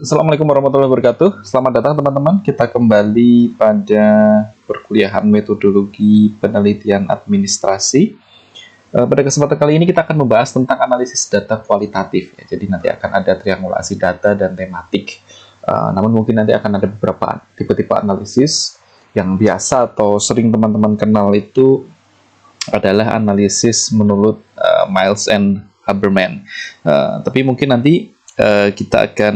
Assalamualaikum warahmatullahi wabarakatuh. Selamat datang teman-teman. Kita kembali pada perkuliahan metodologi penelitian administrasi. Pada kesempatan kali ini kita akan membahas tentang analisis data kualitatif. Ya. Jadi nanti akan ada triangulasi data dan tematik. Namun mungkin nanti akan ada beberapa tipe-tipe analisis yang biasa atau sering teman-teman kenal itu adalah analisis menurut Miles and Habermas. Tapi mungkin nanti kita akan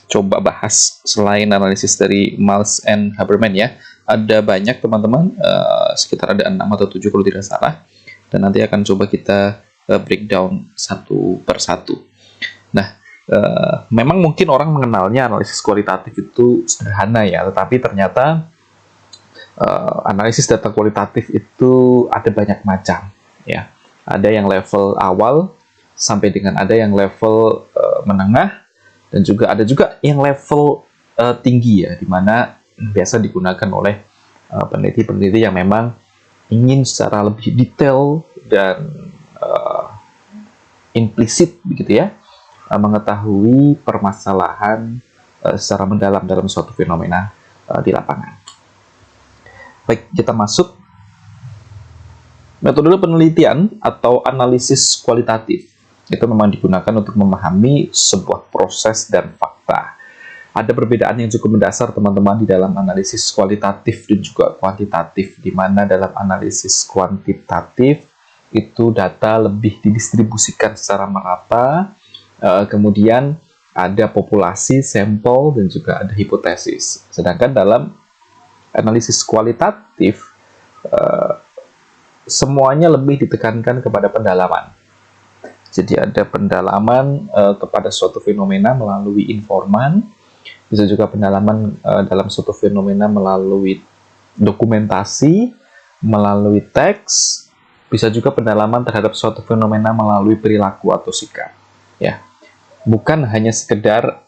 coba bahas selain analisis dari Miles and Habermas ya. Ada banyak teman-teman, sekitar ada 6 atau 7 kalau tidak salah. Dan nanti akan coba kita breakdown satu per satu. Nah, memang mungkin orang mengenalnya analisis kualitatif itu sederhana ya, tetapi ternyata analisis data kualitatif itu ada banyak macam ya. Ada yang level awal sampai dengan ada yang level menengah, dan juga ada juga yang level tinggi ya, dimana biasa digunakan oleh peneliti-peneliti yang memang ingin secara lebih detail dan implisit begitu ya, mengetahui permasalahan secara mendalam dalam suatu fenomena di lapangan. Baik, kita masuk metode penelitian atau analisis kualitatif. Itu memang digunakan untuk memahami sebuah proses dan fakta. Ada perbedaan yang cukup mendasar teman-teman di dalam analisis kualitatif dan juga kuantitatif, di mana dalam analisis kuantitatif itu data lebih didistribusikan secara merata, kemudian ada populasi, sampel, dan juga ada hipotesis. Sedangkan dalam analisis kualitatif semuanya lebih ditekankan kepada pendalaman. Jadi ada pendalaman kepada suatu fenomena melalui informan, bisa juga pendalaman dalam suatu fenomena melalui dokumentasi, melalui teks, bisa juga pendalaman terhadap suatu fenomena melalui perilaku atau sikap. Ya, bukan hanya sekedar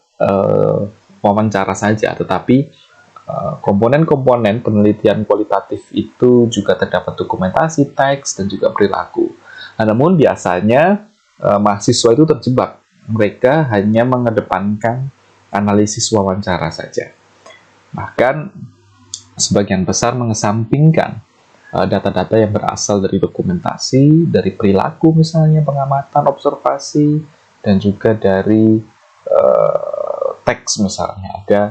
wawancara saja, tetapi komponen-komponen penelitian kualitatif itu juga terdapat dokumentasi, teks, dan juga perilaku. Namun biasanya mahasiswa itu terjebak. Mereka hanya mengedepankan analisis wawancara saja. Bahkan sebagian besar mengesampingkan data-data yang berasal dari dokumentasi, dari perilaku misalnya, pengamatan, observasi, dan juga dari teks misalnya. Ada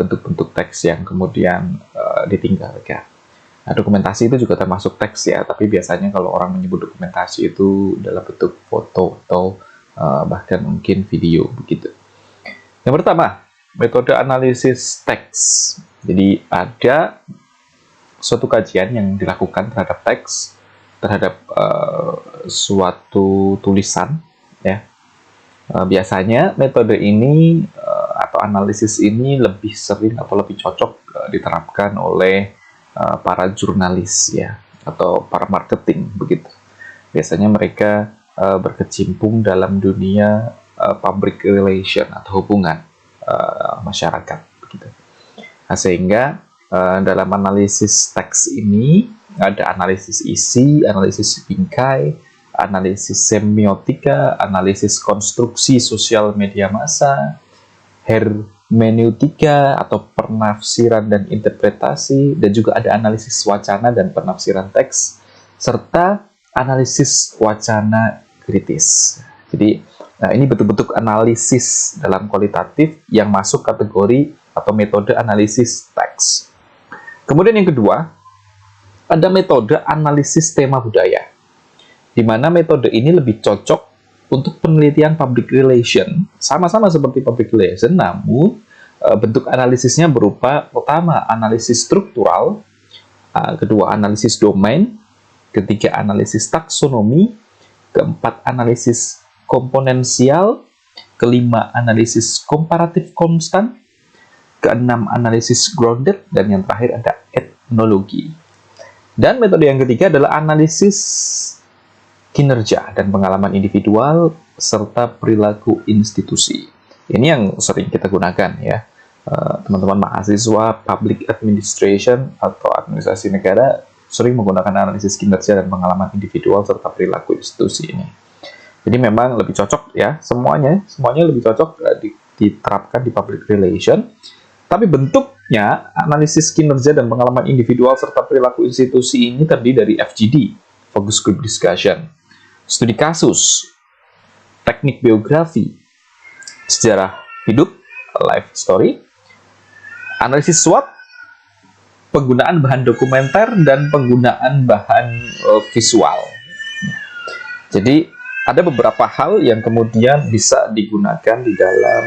bentuk-bentuk teks yang kemudian ditinggalkan. Nah, dokumentasi itu juga termasuk teks ya, tapi biasanya kalau orang menyebut dokumentasi itu dalam bentuk foto atau bahkan mungkin video begitu. Yang pertama, metode analisis teks. Jadi ada suatu kajian yang dilakukan terhadap teks, terhadap suatu tulisan ya. Biasanya metode ini atau analisis ini lebih sering atau lebih cocok diterapkan oleh para jurnalis ya, atau para marketing begitu. Biasanya mereka berkecimpung dalam dunia public relation atau hubungan masyarakat begitu. Nah, sehingga dalam analisis teks ini ada analisis isi, analisis bingkai, analisis semiotika, analisis konstruksi sosial media massa, hermeneutika atau penafsiran dan interpretasi, dan juga ada analisis wacana dan penafsiran teks, serta analisis wacana kritis. Jadi, ini bentuk-bentuk analisis dalam kualitatif yang masuk kategori atau metode analisis teks. Kemudian yang kedua, ada metode analisis tema budaya, di mana metode ini lebih cocok untuk penelitian public relation, sama-sama seperti public relation, namun bentuk analisisnya berupa pertama analisis struktural, kedua analisis domain, ketiga analisis taksonomi, keempat analisis komponensial, kelima analisis komparatif konstan, keenam analisis grounded, dan yang terakhir ada etnologi. Dan metode yang ketiga adalah analisis kinerja dan pengalaman individual serta perilaku institusi. Ini yang sering kita gunakan ya, teman-teman mahasiswa public administration atau administrasi negara sering menggunakan analisis kinerja dan pengalaman individual serta perilaku institusi ini. Jadi memang lebih cocok ya, semuanya lebih cocok diterapkan di public relation. Tapi bentuknya, analisis kinerja dan pengalaman individual serta perilaku institusi ini terdiri dari FGD, Focus Group Discussion, studi kasus, teknik biografi, sejarah hidup, life story, analisis SWOT, penggunaan bahan dokumenter, dan penggunaan bahan visual. Jadi ada beberapa hal yang kemudian bisa digunakan di dalam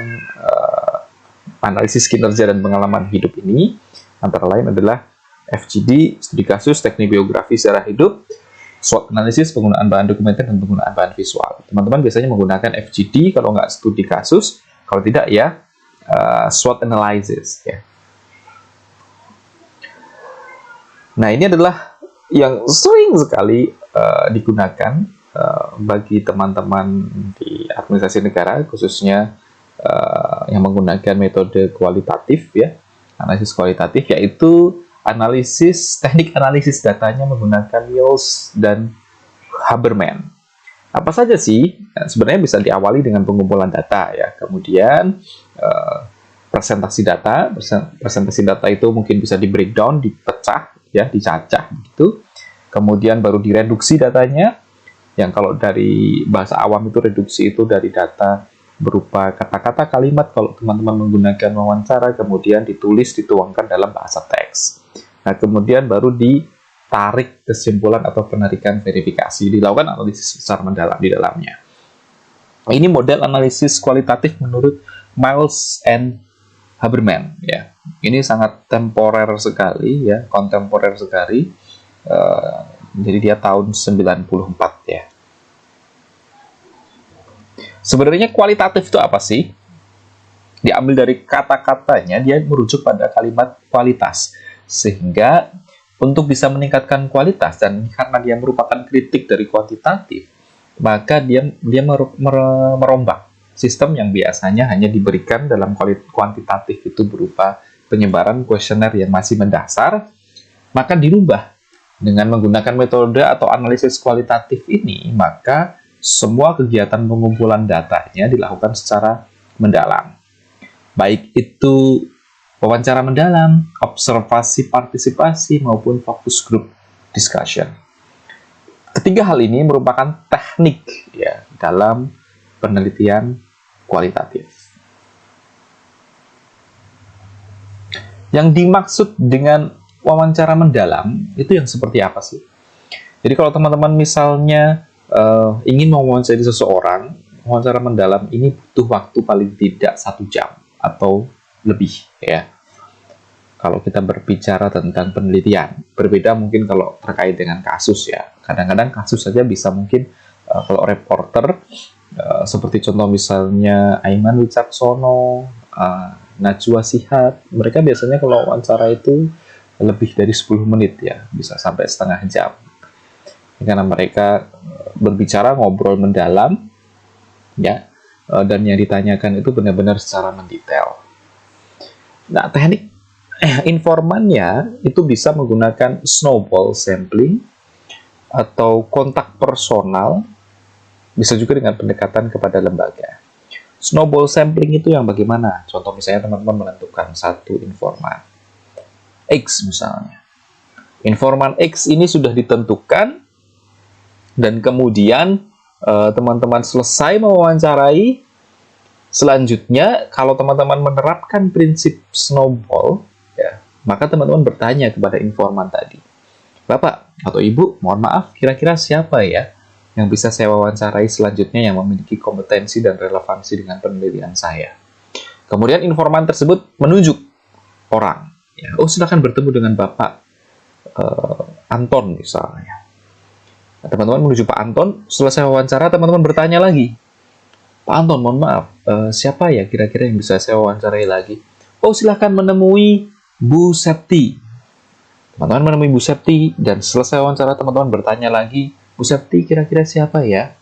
analisis kinerja dan pengalaman hidup ini, antara lain adalah FGD, studi kasus, teknik biografi secara hidup, SWOT analisis, penggunaan bahan dokumenter, dan penggunaan bahan visual. Teman-teman biasanya menggunakan FGD kalau nggak studi kasus, kalau tidak ya SWOT analysis. Ya. Nah, ini adalah yang sering sekali digunakan bagi teman-teman di administrasi negara, khususnya yang menggunakan metode kualitatif, ya, analisis kualitatif, yaitu teknik analisis datanya menggunakan Mills dan Haberman. Apa saja sih? Sebenarnya bisa diawali dengan pengumpulan data, ya, kemudian presentasi data itu mungkin bisa di breakdown, dipecah, ya, dicacah gitu. Kemudian baru direduksi datanya, yang kalau dari bahasa awam itu reduksi itu dari data berupa kata-kata, kalimat, kalau teman-teman menggunakan wawancara, kemudian ditulis, dituangkan dalam bahasa teks. Nah, kemudian baru ditarik kesimpulan atau penarikan verifikasi, dilakukan analisis secara mendalam di dalamnya. Ini model analisis kualitatif menurut Miles and Haberman, ya. Ini sangat temporer sekali, ya, kontemporer sekali. Jadi dia tahun 94, ya. Sebenarnya kualitatif itu apa sih? Diambil dari kata-katanya, dia merujuk pada kalimat kualitas. Sehingga untuk bisa meningkatkan kualitas, dan karena dia merupakan kritik dari kuantitatif, maka dia merombak sistem yang biasanya hanya diberikan dalam kuantitatif itu berupa penyebaran kuesioner yang masih mendasar, maka dirubah dengan menggunakan metode atau analisis kualitatif ini, maka semua kegiatan pengumpulan datanya dilakukan secara mendalam. Baik itu wawancara mendalam, observasi partisipasi, maupun focus group discussion. Ketiga hal ini merupakan teknik, ya, dalam penelitian kualitatif. Yang dimaksud dengan wawancara mendalam itu yang seperti apa sih? Jadi kalau teman-teman misalnya ingin mewawancarai seseorang, wawancara mendalam ini butuh waktu paling tidak 1 jam atau lebih, ya. Kalau kita berbicara tentang penelitian, berbeda mungkin kalau terkait dengan kasus, ya. Kadang-kadang kasus saja bisa mungkin kalau reporter seperti contoh misalnya Aiman Wicaksono, Najwa Shihab, mereka biasanya kalau wawancara itu lebih dari 10 menit, ya, bisa sampai setengah jam. Karena mereka berbicara, ngobrol mendalam, ya, dan yang ditanyakan itu benar-benar secara mendetail. Nah, teknik informannya itu bisa menggunakan snowball sampling atau kontak personal, bisa juga dengan pendekatan kepada lembaga. Snowball sampling itu yang bagaimana? Contoh misalnya teman-teman menentukan satu informan X misalnya. Informan X ini sudah ditentukan, dan kemudian teman-teman selesai mewawancarai. Selanjutnya, kalau teman-teman menerapkan prinsip snowball, ya, maka teman-teman bertanya kepada informan tadi, Bapak atau Ibu, mohon maaf, kira-kira siapa ya yang bisa saya wawancarai selanjutnya yang memiliki kompetensi dan relevansi dengan penelitian saya? Kemudian informan tersebut menunjuk orang, ya, oh silakan bertemu dengan Bapak Anton misalnya. Nah, teman-teman menuju Pak Anton, selesai wawancara teman-teman bertanya lagi, Pak Anton, mohon maaf, siapa ya kira-kira yang bisa saya wawancarai lagi? Oh, silakan menemui Bu Septi. Teman-teman menemui Bu Septi, dan selesai wawancara teman-teman bertanya lagi, Bu Septi kira-kira siapa ya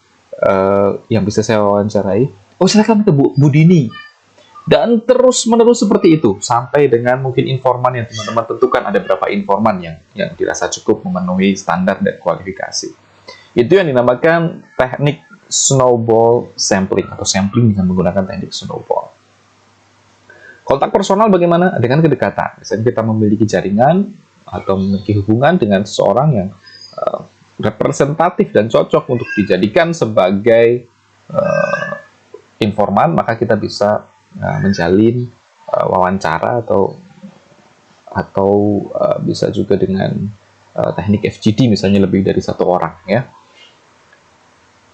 yang bisa saya wawancarai? Oh, silakan ke Bu Dini. Dan terus-menerus seperti itu, sampai dengan mungkin informan yang teman-teman tentukan, ada berapa informan yang dirasa cukup memenuhi standar dan kualifikasi. Itu yang dinamakan teknik snowball sampling atau sampling dengan menggunakan teknik snowball. Kontak personal bagaimana? Dengan kedekatan. Misalnya kita memiliki jaringan atau memiliki hubungan dengan seseorang yang representatif dan cocok untuk dijadikan sebagai informan, maka kita bisa menjalin wawancara atau bisa juga dengan teknik FGD, misalnya lebih dari satu orang, ya.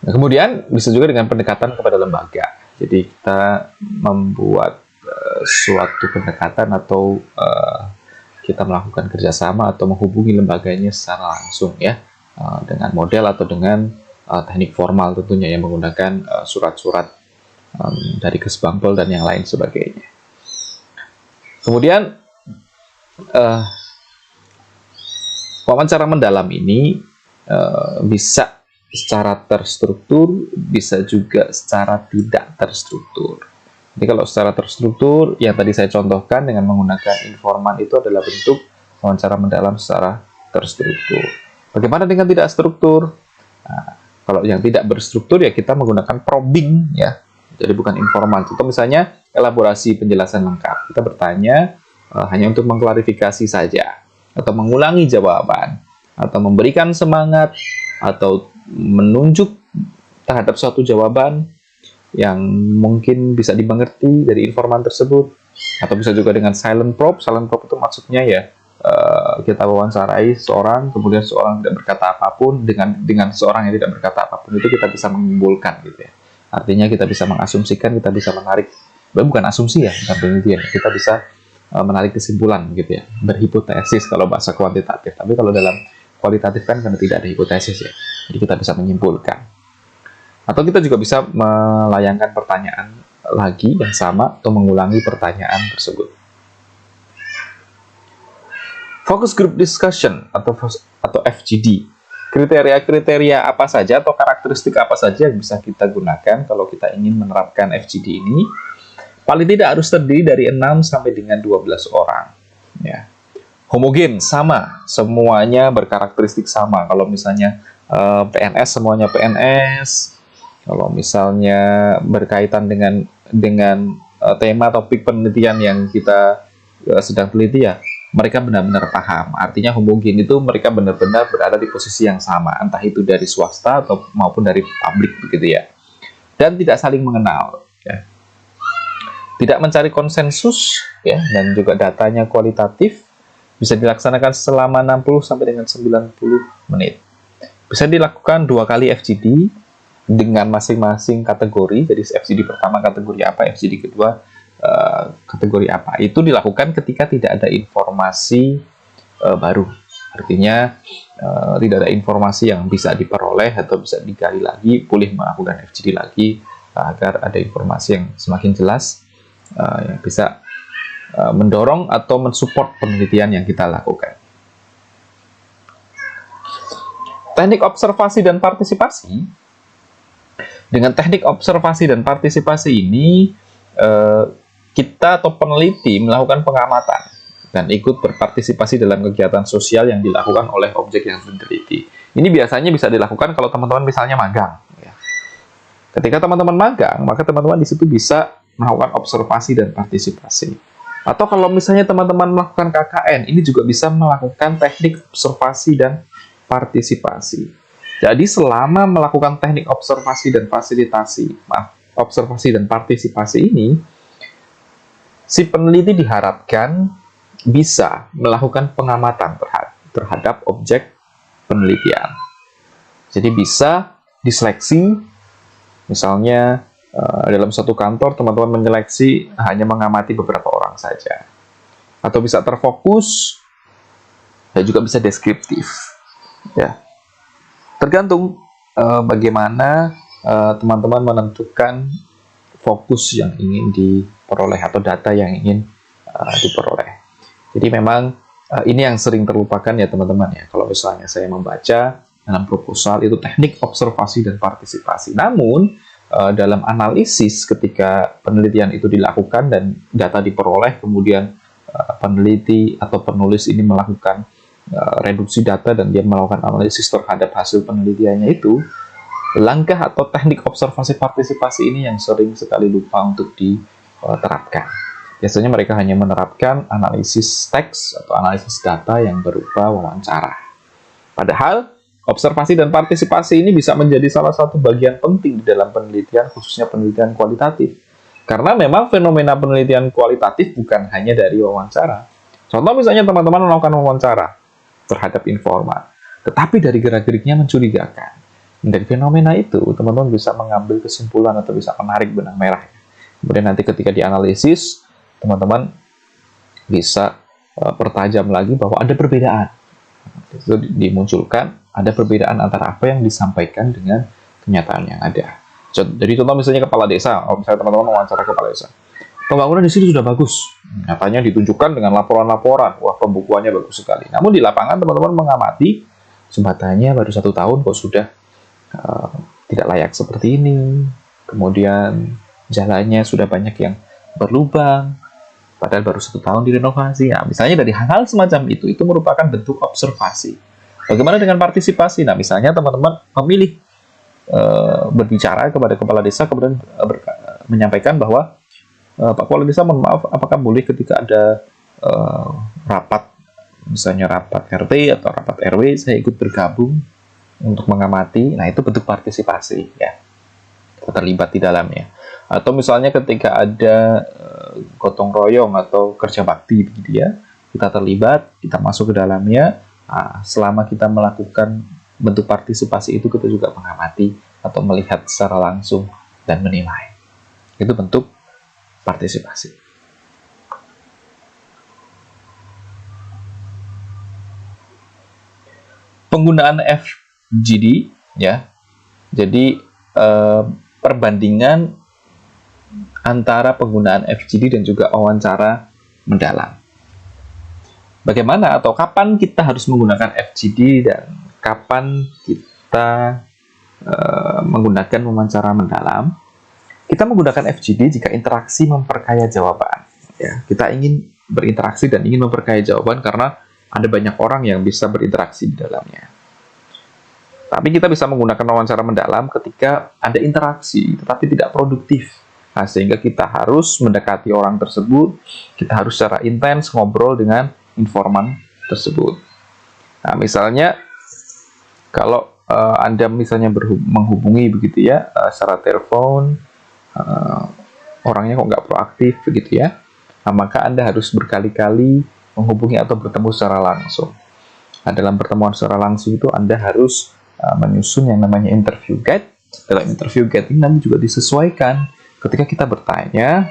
Nah, kemudian bisa juga dengan pendekatan kepada lembaga. Jadi kita membuat suatu pendekatan atau kita melakukan kerjasama atau menghubungi lembaganya secara langsung, ya, dengan model atau dengan teknik formal tentunya, yang menggunakan surat-surat dari Kesbangpol dan yang lain sebagainya. Kemudian wawancara mendalam ini bisa secara terstruktur, bisa juga secara tidak terstruktur. Jadi kalau secara terstruktur, yang tadi saya contohkan dengan menggunakan informan, itu adalah bentuk wawancara mendalam secara terstruktur. Bagaimana dengan tidak struktur? Nah, kalau yang tidak berstruktur, ya kita menggunakan probing, ya. Jadi bukan informan. Contoh misalnya elaborasi penjelasan lengkap. Kita bertanya hanya untuk mengklarifikasi saja, atau mengulangi jawaban, atau memberikan semangat, atau menunjuk terhadap suatu jawaban yang mungkin bisa dimengerti dari informan tersebut. Atau bisa juga dengan silent probe. Silent probe itu maksudnya ya kita wawancarai seorang, kemudian seorang tidak berkata apapun, dengan seorang yang tidak berkata apapun itu kita bisa menyimpulkan, gitu ya. Artinya kita bisa mengasumsikan, kita bisa menarik, bukan asumsi ya, bukan penelitian, kita bisa menarik kesimpulan, gitu ya, berhipotesis kalau bahasa kuantitatif. Tapi kalau dalam kualitatif kan karena tidak ada hipotesis, ya, jadi kita bisa menyimpulkan. Atau kita juga bisa melayangkan pertanyaan lagi yang sama atau mengulangi pertanyaan tersebut. Focus group discussion atau FGD. Kriteria-kriteria apa saja atau karakteristik apa saja yang bisa kita gunakan kalau kita ingin menerapkan FGD ini? Paling tidak harus terdiri dari 6 sampai dengan 12 orang, ya. Homogen, sama, semuanya berkarakteristik sama. Kalau misalnya PNS, semuanya PNS. Kalau misalnya berkaitan dengan tema topik penelitian yang kita sedang teliti, ya, mereka benar-benar paham. Artinya homogen itu mereka benar-benar berada di posisi yang sama, entah itu dari swasta atau maupun dari publik, begitu ya. Dan tidak saling mengenal, ya. Tidak mencari konsensus, ya, dan juga datanya kualitatif. Bisa dilaksanakan selama 60 sampai dengan 90 menit. Bisa dilakukan 2 kali FGD dengan masing-masing kategori. Jadi FGD pertama kategori apa, FGD kedua kategori apa. Itu dilakukan ketika tidak ada informasi baru. Artinya tidak ada informasi yang bisa diperoleh atau bisa digali lagi, boleh melakukan FGD lagi agar ada informasi yang semakin jelas yang bisa mendorong atau mensupport penelitian yang kita lakukan. Teknik observasi dan partisipasi. Dengan teknik observasi dan partisipasi ini, kita atau peneliti melakukan pengamatan dan ikut berpartisipasi dalam kegiatan sosial yang dilakukan oleh objek yang diteliti. Ini biasanya bisa dilakukan kalau teman-teman misalnya magang, ya. Ketika teman-teman magang, maka teman-teman di situ bisa melakukan observasi dan partisipasi. Atau kalau misalnya teman-teman melakukan KKN, ini juga bisa melakukan teknik observasi dan partisipasi. Jadi selama melakukan teknik observasi dan observasi dan partisipasi ini, si peneliti diharapkan bisa melakukan pengamatan terhadap objek penelitian. Jadi bisa diseleksi, misalnya dalam satu kantor teman-teman menyeleksi hanya mengamati beberapa orang saja. Atau bisa terfokus, dan juga bisa deskriptif, ya. Tergantung bagaimana teman-teman menentukan fokus yang ingin diperoleh atau data yang ingin diperoleh. Jadi memang ini yang sering terlupakan ya teman-teman ya. Kalau misalnya saya membaca dalam proposal itu teknik observasi dan partisipasi. Namun dalam analisis ketika penelitian itu dilakukan dan data diperoleh, kemudian peneliti atau penulis ini melakukan reduksi data dan dia melakukan analisis terhadap hasil penelitiannya itu, langkah atau teknik observasi partisipasi ini yang sering sekali lupa untuk diterapkan. Biasanya mereka hanya menerapkan analisis teks atau analisis data yang berupa wawancara. Padahal, observasi dan partisipasi ini bisa menjadi salah satu bagian penting di dalam penelitian, khususnya penelitian kualitatif. Karena memang fenomena penelitian kualitatif bukan hanya dari wawancara. Contoh misalnya teman-teman melakukan wawancara terhadap informan, tetapi dari gerak-geriknya mencurigakan. Dari fenomena itu, teman-teman bisa mengambil kesimpulan atau bisa menarik benang merah. Kemudian nanti ketika dianalisis, teman-teman bisa pertajam lagi bahwa ada perbedaan. Itu dimunculkan, ada perbedaan antara apa yang disampaikan dengan kenyataan yang ada. Jadi contoh misalnya kepala desa, misalnya teman-teman wawancara kepala desa. Pembangunan di sini sudah bagus. Nyatanya ditunjukkan dengan laporan-laporan. Wah, pembukuannya bagus sekali. Namun di lapangan teman-teman mengamati, jembatannya baru 1 tahun kok sudah tidak layak seperti ini. Kemudian jalannya sudah banyak yang berlubang, padahal baru 1 tahun direnovasi. Nah, misalnya dari hal-hal semacam itu merupakan bentuk observasi. Bagaimana dengan partisipasi? Nah, misalnya teman-teman memilih berbicara kepada kepala desa, kemudian menyampaikan bahwa Pak Kepala Desa, mohon maaf, apakah boleh ketika ada rapat, misalnya rapat RT atau rapat RW, saya ikut bergabung untuk mengamati. Nah, itu bentuk partisipasi, ya, kita terlibat di dalamnya. Atau misalnya ketika ada gotong royong atau kerja bakti, begitu ya, kita terlibat, kita masuk ke dalamnya. Nah, selama kita melakukan bentuk partisipasi itu, kita juga mengamati atau melihat secara langsung dan menilai. Itu bentuk partisipasi. Penggunaan FGD, ya. Jadi perbandingan antara penggunaan FGD dan juga wawancara mendalam. Bagaimana atau kapan kita harus menggunakan FGD dan kapan kita menggunakan wawancara mendalam? Kita menggunakan FGD jika interaksi memperkaya jawaban. Ya, kita ingin berinteraksi dan ingin memperkaya jawaban karena ada banyak orang yang bisa berinteraksi di dalamnya. Tapi kita bisa menggunakan wawancara mendalam ketika ada interaksi, tetapi tidak produktif. Nah, sehingga kita harus mendekati orang tersebut, kita harus secara intens ngobrol dengan informan tersebut. Nah, misalnya, kalau Anda misalnya menghubungi begitu ya, secara telepon, orangnya kok nggak proaktif begitu ya, nah, maka Anda harus berkali-kali menghubungi atau bertemu secara langsung. Nah, dalam pertemuan secara langsung itu Anda harus menyusun yang namanya interview guide. Dalam interview guide ini nanti juga disesuaikan ketika kita bertanya,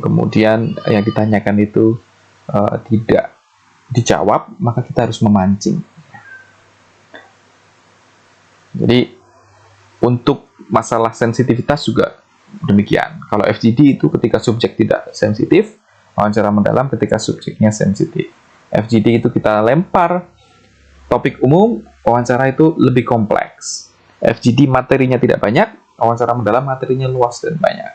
kemudian yang ditanyakan itu tidak dijawab, maka kita harus memancing. Jadi untuk masalah sensitivitas juga demikian. Kalau FGD itu ketika subjek tidak sensitif, wawancara mendalam ketika subjeknya sensitif. FGD itu kita lempar topik umum, wawancara itu lebih kompleks. FGD materinya tidak banyak, wawancara mendalam materinya luas dan banyak.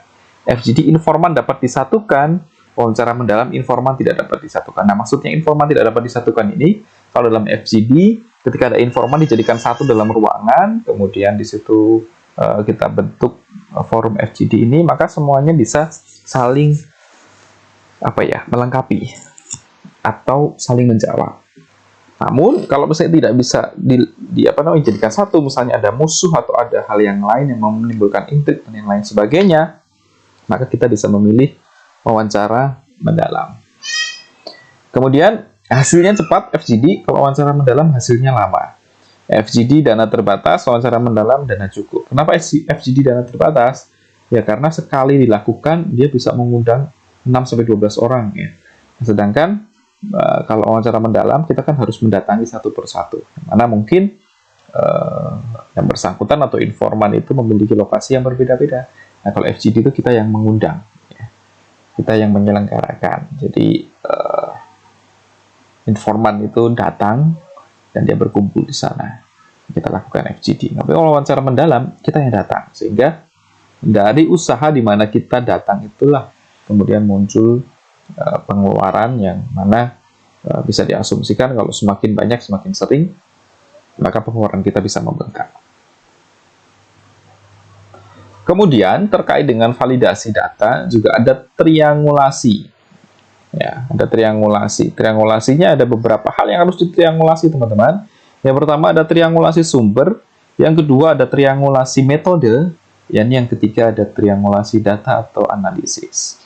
FGD informan dapat disatukan, wawancara mendalam informan tidak dapat disatukan. Nah, maksudnya informan tidak dapat disatukan ini, kalau dalam FGD, ketika ada informan dijadikan satu dalam ruangan, kemudian di situ kita bentuk forum FGD ini, maka semuanya bisa saling melengkapi atau saling menjawab. Namun kalau misalnya tidak bisa dijadikan satu, misalnya ada musuh atau ada hal yang lain yang menimbulkan intrik dan yang lain sebagainya, maka kita bisa memilih wawancara mendalam. Kemudian hasilnya cepat FGD, kalau wawancara mendalam hasilnya lama. FGD dana terbatas, wawancara mendalam dana cukup. Kenapa FGD dana terbatas? Ya karena sekali dilakukan dia bisa mengundang 6-12 orang ya. Sedangkan kalau wawancara mendalam kita kan harus mendatangi satu persatu. Mana mungkin yang bersangkutan atau informan itu memiliki lokasi yang berbeda-beda. Nah, kalau FGD itu kita yang mengundang, ya. Kita yang menyelenggarakan. Jadi informan itu datang dan dia berkumpul di sana. Kita lakukan FGD. Tapi kalau wawancara mendalam kita yang datang, sehingga dari usaha di mana kita datang itulah kemudian muncul pengeluaran yang mana bisa diasumsikan kalau semakin banyak, semakin sering, maka pengeluaran kita bisa membengkak. Kemudian terkait dengan validasi data juga ada triangulasi. Ya, ada triangulasi. Triangulasinya ada beberapa hal yang harus ditriangulasi, teman-teman. Yang pertama ada triangulasi sumber, yang kedua ada triangulasi metode, dan yang ketiga ada triangulasi data atau analisis.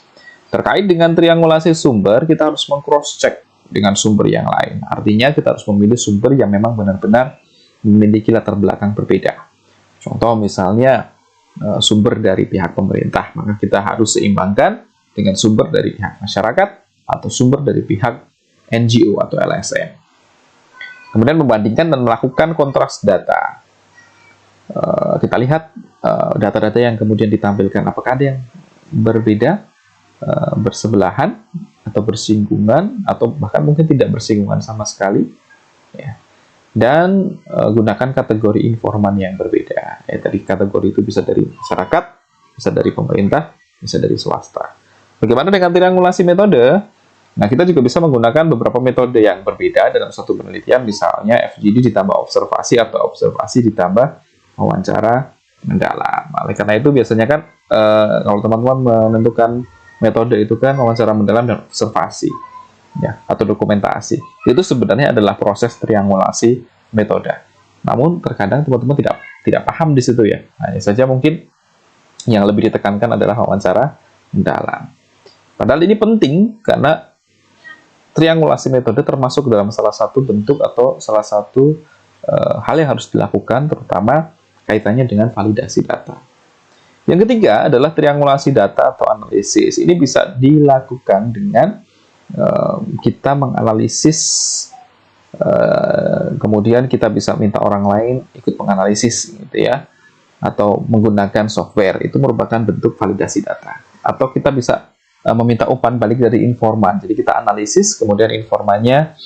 Terkait dengan triangulasi sumber, kita harus meng-cross-check dengan sumber yang lain. Artinya kita harus memilih sumber yang memang benar-benar memiliki latar belakang berbeda. Contoh misalnya sumber dari pihak pemerintah, maka kita harus seimbangkan dengan sumber dari pihak masyarakat atau sumber dari pihak NGO atau LSM. Kemudian membandingkan dan melakukan kontras data. Kita lihat data-data yang kemudian ditampilkan, apakah ada yang berbeda, bersebelahan, atau bersinggungan, atau bahkan mungkin tidak bersinggungan sama sekali. Ya. Dan gunakan kategori informan yang berbeda. Tadi kategori itu bisa dari masyarakat, bisa dari pemerintah, bisa dari swasta. Bagaimana dengan triangulasi metode? Nah, kita juga bisa menggunakan beberapa metode yang berbeda dalam satu penelitian, misalnya FGD ditambah observasi atau observasi ditambah wawancara mendalam. Oleh karena itu biasanya kan kalau teman-teman menentukan metode itu kan wawancara mendalam dan observasi. Ya, atau dokumentasi. Itu sebenarnya adalah proses triangulasi metode. Namun terkadang teman-teman tidak paham di situ ya. Hanya saja mungkin yang lebih ditekankan adalah wawancara mendalam. Padahal ini penting karena triangulasi metode termasuk dalam salah satu bentuk atau salah satu hal yang harus dilakukan, terutama kaitannya dengan validasi data. Yang ketiga adalah triangulasi data atau analisis. Ini bisa dilakukan dengan kita menganalisis, kemudian kita bisa minta orang lain ikut menganalisis gitu ya, atau menggunakan software. Itu merupakan bentuk validasi data. Atau kita bisa meminta umpan balik dari informan. Jadi kita analisis, kemudian informannya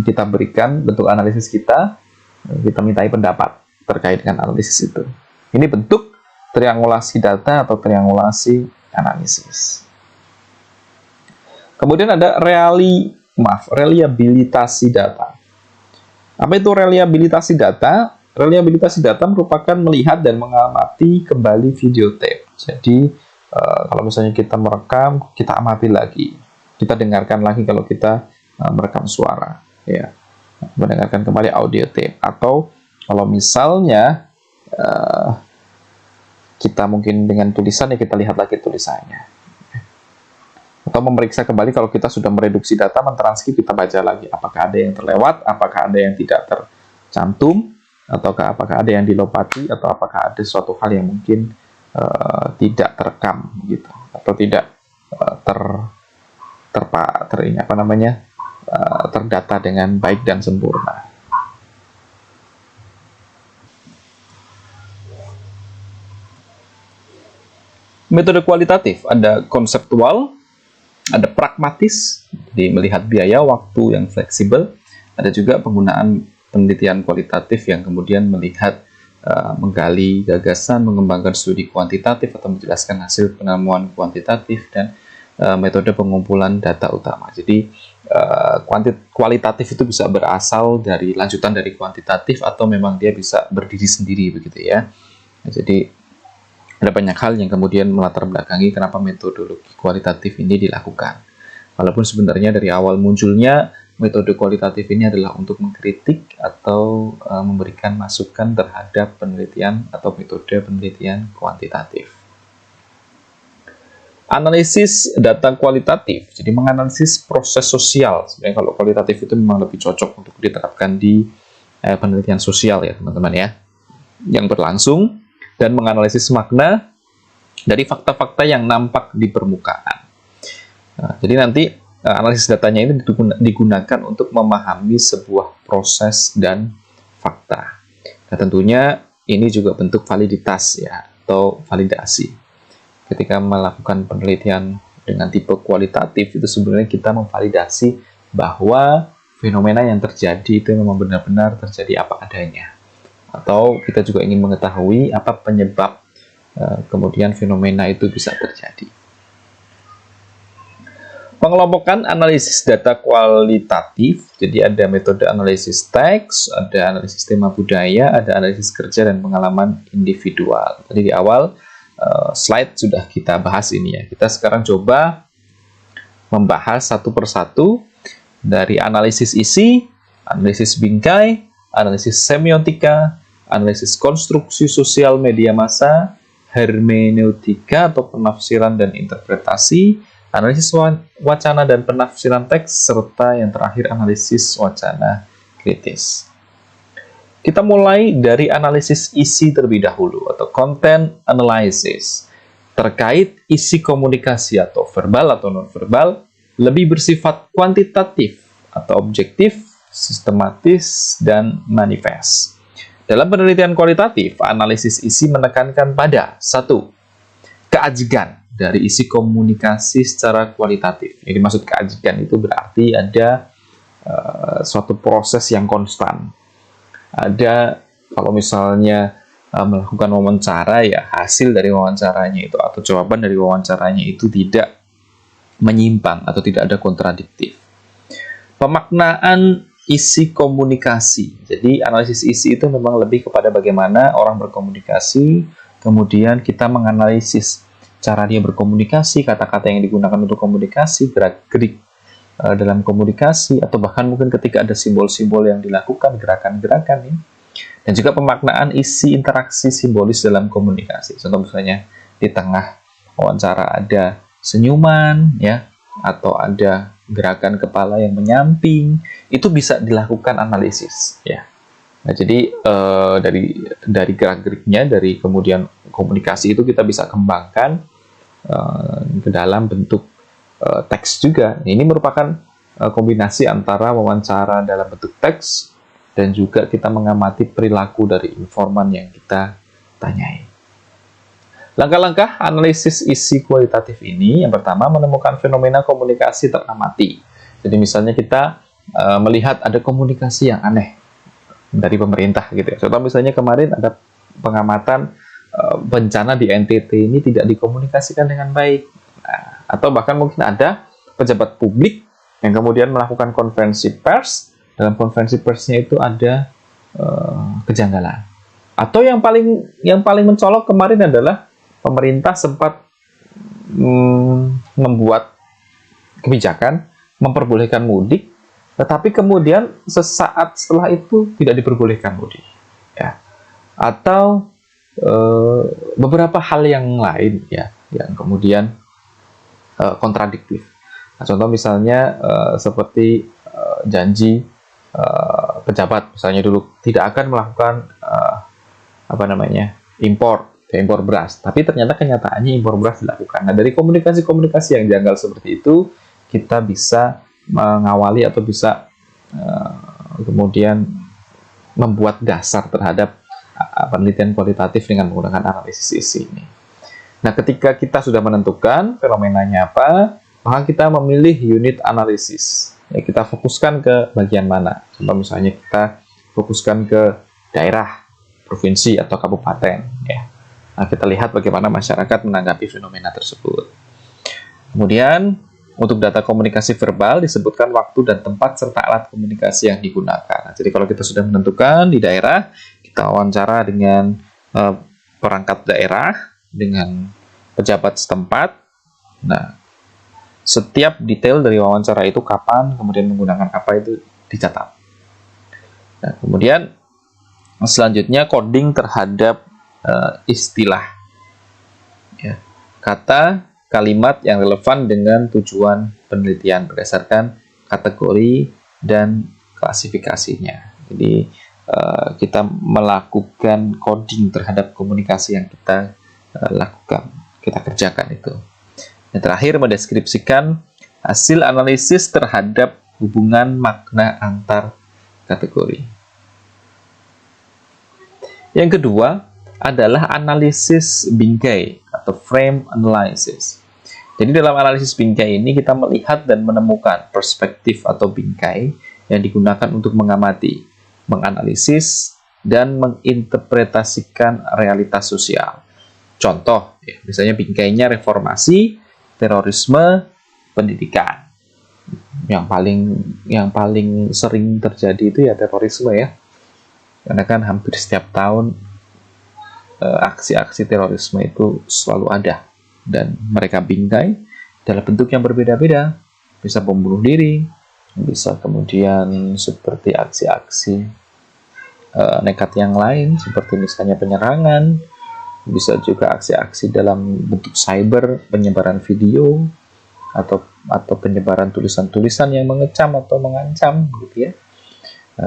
kita berikan bentuk analisis kita mintai pendapat terkait dengan analisis itu. Ini bentuk triangulasi data atau triangulasi analisis. Kemudian ada reliabilitasi data. Apa itu reliabilitasi data? Reliabilitasi data merupakan melihat dan mengamati kembali videotape. Jadi, kalau misalnya kita merekam, kita amati lagi. Kita dengarkan lagi kalau kita merekam suara. Ya. Mendengarkan kembali audio tape. Atau kalau misalnya kita mungkin dengan tulisan, ya kita lihat lagi tulisannya. Atau memeriksa kembali kalau kita sudah mereduksi data, mentranskrip, kita baca lagi apakah ada yang terlewat, apakah ada yang tidak tercantum, ataukah apakah ada yang dilopati, atau apakah ada suatu hal yang mungkin tidak terekam gitu, atau tidak terdata dengan baik dan sempurna. Metode kualitatif ada konseptual, ada pragmatis, jadi melihat biaya waktu yang fleksibel, ada juga penggunaan penelitian kualitatif yang kemudian melihat menggali gagasan, mengembangkan studi kuantitatif atau menjelaskan hasil penemuan kuantitatif, dan metode pengumpulan data utama. Jadi kualitatif itu bisa berasal dari lanjutan dari kuantitatif atau memang dia bisa berdiri sendiri begitu ya. Jadi ada banyak hal yang kemudian melatar belakangi kenapa metodologi kualitatif ini dilakukan. Walaupun sebenarnya dari awal munculnya metode kualitatif ini adalah untuk mengkritik atau memberikan masukan terhadap penelitian atau metode penelitian kuantitatif. Analisis data kualitatif, jadi menganalisis proses sosial. Sebenarnya kalau kualitatif itu memang lebih cocok untuk diterapkan di penelitian sosial ya teman-teman ya, yang berlangsung, dan menganalisis makna dari fakta-fakta yang nampak di permukaan. Nah, jadi nanti analisis datanya ini digunakan untuk memahami sebuah proses dan fakta. Nah, tentunya ini juga bentuk validitas ya, atau validasi. Ketika melakukan penelitian dengan tipe kualitatif, itu sebenarnya kita memvalidasi bahwa fenomena yang terjadi itu memang benar-benar terjadi apa adanya. Atau kita juga ingin mengetahui apa penyebab kemudian fenomena itu bisa terjadi. Pengelompokan analisis data kualitatif, jadi ada metode analisis teks, ada analisis tema budaya, ada analisis kerja dan pengalaman individual. Tadi di awal slide sudah kita bahas ini ya. Kita sekarang coba membahas satu persatu dari analisis isi, analisis bingkai, analisis semiotika, analisis konstruksi sosial media massa, hermeneutika atau penafsiran dan interpretasi, analisis wacana dan penafsiran teks, serta yang terakhir analisis wacana kritis. Kita mulai dari analisis isi terlebih dahulu atau content analysis. Terkait isi komunikasi atau verbal atau non-verbal, lebih bersifat kuantitatif atau objektif, sistematis, dan manifest. Dalam penelitian kualitatif, analisis isi menekankan pada 1. Keajigan dari isi komunikasi secara kualitatif. Jadi maksud keajigan itu berarti ada suatu proses yang konstan. Ada, kalau misalnya melakukan wawancara, ya hasil dari wawancaranya itu atau jawaban dari wawancaranya itu tidak menyimpang atau tidak ada kontradiktif. Pemaknaan isi komunikasi. Jadi analisis isi itu memang lebih kepada bagaimana orang berkomunikasi, kemudian kita menganalisis cara dia berkomunikasi, kata-kata yang digunakan untuk komunikasi, gerak-gerik dalam komunikasi, atau bahkan mungkin ketika ada simbol-simbol yang dilakukan, gerakan-gerakan ya. Dan juga pemaknaan isi interaksi simbolis dalam komunikasi. Contoh misalnya di tengah wawancara ada senyuman ya, atau ada gerakan kepala yang menyamping, itu bisa dilakukan analisis ya. Nah, jadi dari gerak-geriknya, dari kemudian komunikasi itu kita bisa kembangkan ke dalam bentuk teks juga. Ini merupakan kombinasi antara wawancara dalam bentuk teks dan juga kita mengamati perilaku dari informan yang kita tanyai. Langkah-langkah analisis isi kualitatif ini, yang pertama menemukan fenomena komunikasi teramati. Jadi misalnya kita melihat ada komunikasi yang aneh dari pemerintah gitu ya. Contoh misalnya kemarin ada pengamatan bencana di NTT ini tidak dikomunikasikan dengan baik. Nah, atau bahkan mungkin ada pejabat publik yang kemudian melakukan konferensi pers, dalam konferensi persnya itu ada kejanggalan. Atau yang paling mencolok kemarin adalah pemerintah sempat membuat kebijakan memperbolehkan mudik, tetapi kemudian sesaat setelah itu tidak diperbolehkan mudik. Ya. Atau beberapa hal yang lain ya, yang kemudian kontradiktif. Nah, contoh misalnya seperti janji pejabat, misalnya dulu tidak akan melakukan impor beras, tapi ternyata kenyataannya impor beras dilakukan. Nah, dari komunikasi-komunikasi yang janggal seperti itu, kita bisa mengawali atau bisa kemudian membuat dasar terhadap penelitian kualitatif dengan menggunakan analisis isi ini. Nah, ketika kita sudah menentukan fenomenanya apa, maka kita memilih unit analisis. Ya, kita fokuskan ke bagian mana. Contoh misalnya kita fokuskan ke daerah, provinsi, atau kabupaten. Ya. Nah, kita lihat bagaimana masyarakat menanggapi fenomena tersebut. Kemudian, untuk data komunikasi verbal disebutkan waktu dan tempat serta alat komunikasi yang digunakan. Nah, jadi kalau kita sudah menentukan di daerah, kita wawancara dengan perangkat daerah, dengan pejabat setempat. Nah, setiap detail dari wawancara itu kapan, kemudian menggunakan apa itu dicatat. Nah, kemudian selanjutnya coding terhadap istilah. Ya. Kata, kalimat yang relevan dengan tujuan penelitian berdasarkan kategori dan klasifikasinya. Jadi kita melakukan coding terhadap komunikasi yang kita lakukan, kita kerjakan itu. Yang terakhir, mendeskripsikan hasil analisis terhadap hubungan makna antar kategori. Yang kedua adalah analisis bingkai atau frame analysis. Jadi dalam analisis bingkai ini kita melihat dan menemukan perspektif atau bingkai yang digunakan untuk mengamati, menganalisis, dan menginterpretasikan realitas sosial. Contoh, ya, misalnya bingkainya reformasi, terorisme, pendidikan. Yang paling sering terjadi itu ya terorisme ya. Karena kan hampir setiap tahun aksi-aksi terorisme itu selalu ada, dan mereka bingkai dalam bentuk yang berbeda-beda. Bisa membunuh diri, bisa kemudian seperti aksi-aksi nekat yang lain, seperti misalnya penyerangan, bisa juga aksi-aksi dalam bentuk cyber, penyebaran video, atau penyebaran tulisan-tulisan yang mengecam atau mengancam, gitu ya.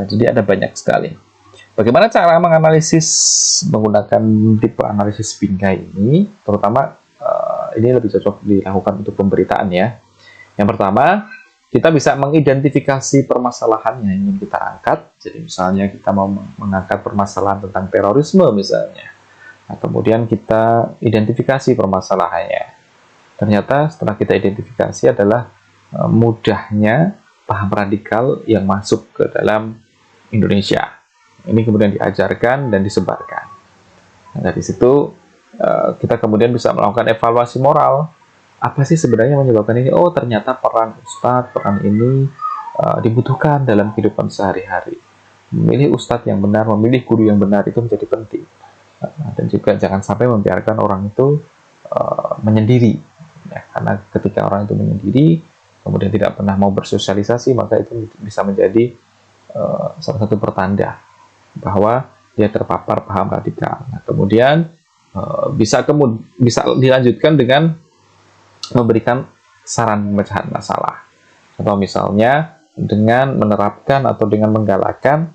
Jadi ada banyak sekali. Bagaimana cara menganalisis menggunakan tipe analisis bingkai ini? Terutama ini lebih cocok dilakukan untuk pemberitaan ya. Yang pertama, kita bisa mengidentifikasi permasalahan yang ingin kita angkat. Jadi misalnya kita mau mengangkat permasalahan tentang terorisme misalnya. Nah, kemudian kita identifikasi permasalahannya. Ternyata setelah kita identifikasi adalah mudahnya paham radikal yang masuk ke dalam Indonesia. Ini kemudian diajarkan dan disebarkan. Nah, dari situ kita kemudian bisa melakukan evaluasi moral. Apa sih sebenarnya menyebabkan ini? Oh, ternyata peran ustadz, peran ini dibutuhkan dalam kehidupan sehari-hari. Memilih ustadz yang benar, memilih guru yang benar itu menjadi penting. Dan juga jangan sampai membiarkan orang itu menyendiri. Ya, karena ketika orang itu menyendiri, kemudian tidak pernah mau bersosialisasi, maka itu bisa menjadi salah satu pertanda bahwa dia terpapar paham radikal. Nah, kemudian bisa dilanjutkan dengan memberikan saran pemecahan masalah, atau misalnya dengan menerapkan atau dengan menggalakkan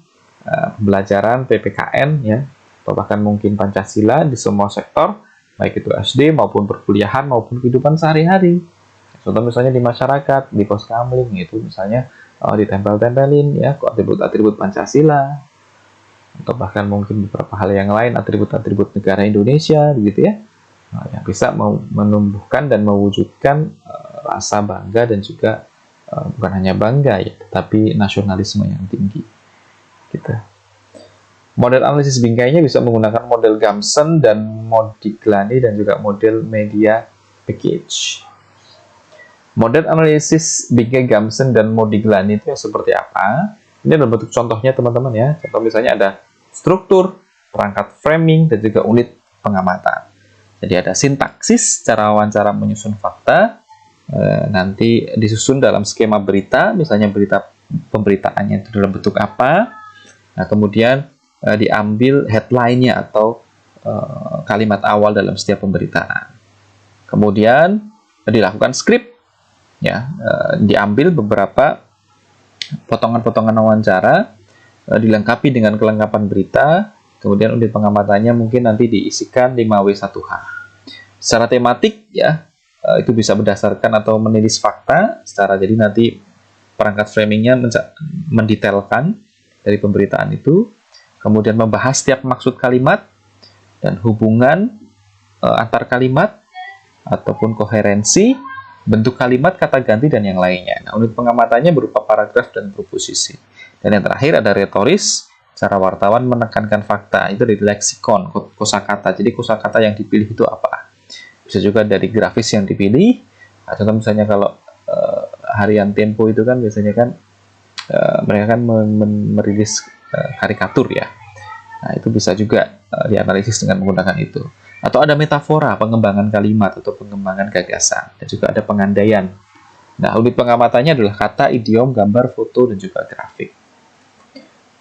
pembelajaran PPKN ya, atau bahkan mungkin Pancasila di semua sektor, baik itu SD maupun perkuliahan maupun kehidupan sehari-hari. Contoh misalnya di masyarakat, di pos kamling itu misalnya ditempel-tempelin ya atribut-atribut Pancasila, atau bahkan mungkin beberapa hal yang lain, atribut-atribut negara Indonesia begitu ya. Nah, yang bisa menumbuhkan dan mewujudkan rasa bangga dan juga bukan hanya bangga ya, tetapi nasionalisme yang tinggi gitu. Model analisis bingkainya bisa menggunakan model Gamson dan Modigliani dan juga model media package. Model analisis bingkai Gamson dan Modigliani itu yang seperti apa? Ini adalah bentuk contohnya teman-teman ya. Contoh misalnya ada struktur, perangkat framing, dan juga unit pengamatan. Jadi ada sintaksis, cara wawancara menyusun fakta, nanti disusun dalam skema berita, misalnya berita pemberitaannya itu dalam bentuk apa. Nah, kemudian diambil headline-nya atau kalimat awal dalam setiap pemberitaan. Kemudian dilakukan skrip, ya, diambil beberapa potongan-potongan wawancara, dilengkapi dengan kelengkapan berita, kemudian unit pengamatannya mungkin nanti diisikan 5W1H. Secara tematik ya, itu bisa berdasarkan atau menilis fakta, jadi nanti perangkat framingnya mendetailkan dari pemberitaan itu, kemudian membahas setiap maksud kalimat dan hubungan antar kalimat ataupun koherensi, bentuk kalimat, kata ganti, dan yang lainnya. Nah, unit pengamatannya berupa paragraf dan proposisi. Dan yang terakhir ada retoris, cara wartawan menekankan fakta. Itu dari leksikon, kosakata. Jadi kosakata yang dipilih itu apa? Bisa juga dari grafis yang dipilih. Nah, contoh misalnya kalau harian Tempo itu kan biasanya kan mereka kan merilis karikatur ya. Nah, itu bisa juga dianalisis dengan menggunakan itu. Atau ada metafora, pengembangan kalimat atau pengembangan gagasan, dan juga ada pengandaian. Nah, unit pengamatannya adalah kata, idiom, gambar, foto, dan juga grafik.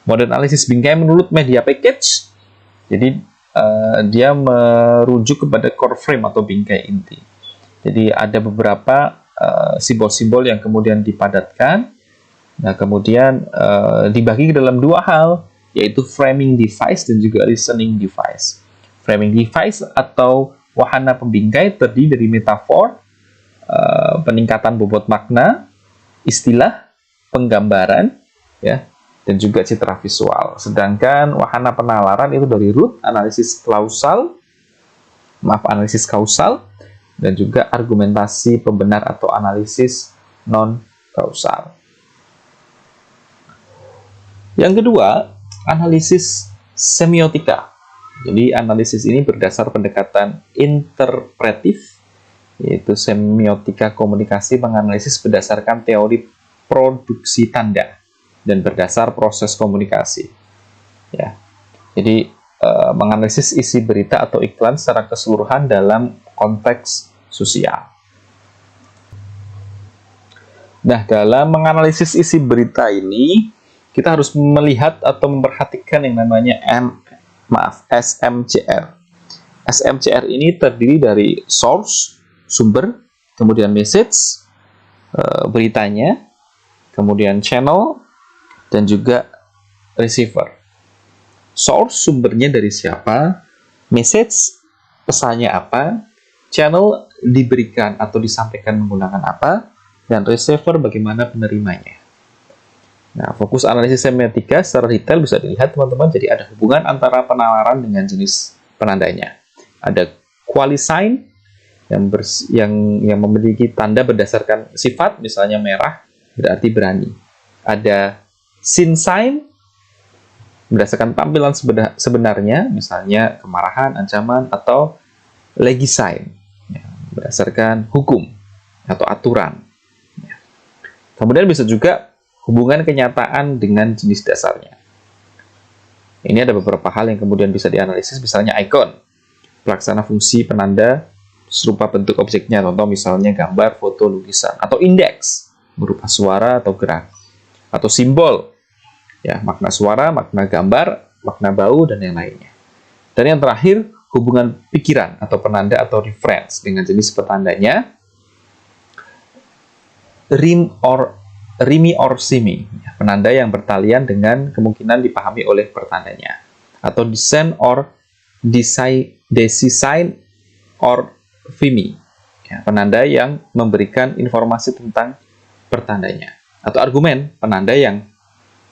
Model analisis bingkai menurut media package, jadi dia merujuk kepada core frame atau bingkai inti. Jadi ada beberapa simbol-simbol yang kemudian dipadatkan. Nah, kemudian dibagi ke dalam dua hal, yaitu framing device dan juga listening device. Framing device atau wahana pembingkai terdiri dari metafor, peningkatan bobot makna, istilah, penggambaran, ya, dan juga citra visual. Sedangkan wahana penalaran itu dari root, analisis kausal, dan juga argumentasi pembenar atau analisis non-kausal. Yang kedua, analisis semiotika. Jadi analisis ini berdasar pendekatan interpretif, yaitu semiotika komunikasi menganalisis berdasarkan teori produksi tanda dan berdasar proses komunikasi. Ya, jadi menganalisis isi berita atau iklan secara keseluruhan dalam konteks sosial. Nah, dalam menganalisis isi berita ini, kita harus melihat atau memperhatikan yang namanya SMCR. SMCR ini terdiri dari source, sumber, kemudian message, beritanya, kemudian channel, dan juga receiver. Source, sumbernya dari siapa, message, pesannya apa, channel, diberikan atau disampaikan menggunakan apa, dan receiver, bagaimana penerimanya. Nah, fokus analisis semiotika secara detail bisa dilihat teman-teman, jadi ada hubungan antara penawaran dengan jenis penandanya. Ada qualisign yang memiliki tanda berdasarkan sifat, misalnya merah berarti berani. Ada sin sign berdasarkan tampilan sebenarnya, misalnya kemarahan, ancaman, atau legisign berdasarkan hukum atau aturan. Kemudian bisa juga hubungan kenyataan dengan jenis dasarnya. Ini ada beberapa hal yang kemudian bisa dianalisis, misalnya icon, pelaksana fungsi penanda serupa bentuk objeknya, contoh misalnya gambar, foto, lukisan, atau indeks berupa suara atau gerak, atau simbol, ya, makna suara, makna gambar, makna bau, dan yang lainnya. Dan yang terakhir, hubungan pikiran atau penanda atau reference dengan jenis petandanya, rimi or simi, penanda yang bertalian dengan kemungkinan dipahami oleh pertandanya, atau design or design or vimi, ya, penanda yang memberikan informasi tentang pertandanya, atau argumen, penanda yang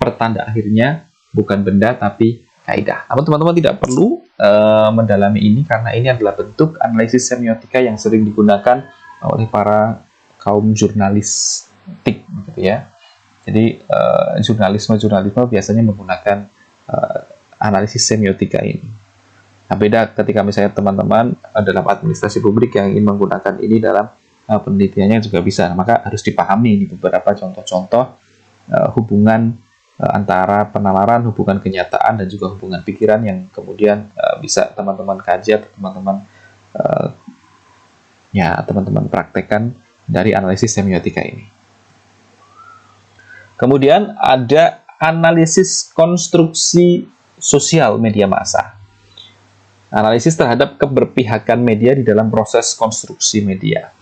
pertanda akhirnya bukan benda tapi kaidah. Namun teman-teman tidak perlu mendalami ini karena ini adalah bentuk analisis semiotika yang sering digunakan oleh para kaum jurnalistik, gitu ya. Jadi jurnalisme biasanya menggunakan analisis semiotika ini. Nah, beda ketika misalnya teman-teman dalam administrasi publik yang ingin menggunakan ini dalam penelitiannya juga bisa. Maka harus dipahami beberapa contoh-contoh hubungan antara penalaran, hubungan kenyataan, dan juga hubungan pikiran yang kemudian bisa teman-teman kaji atau teman-teman praktekkan dari analisis semiotika ini. Kemudian ada analisis konstruksi sosial media massa. Analisis terhadap keberpihakan media di dalam proses konstruksi media.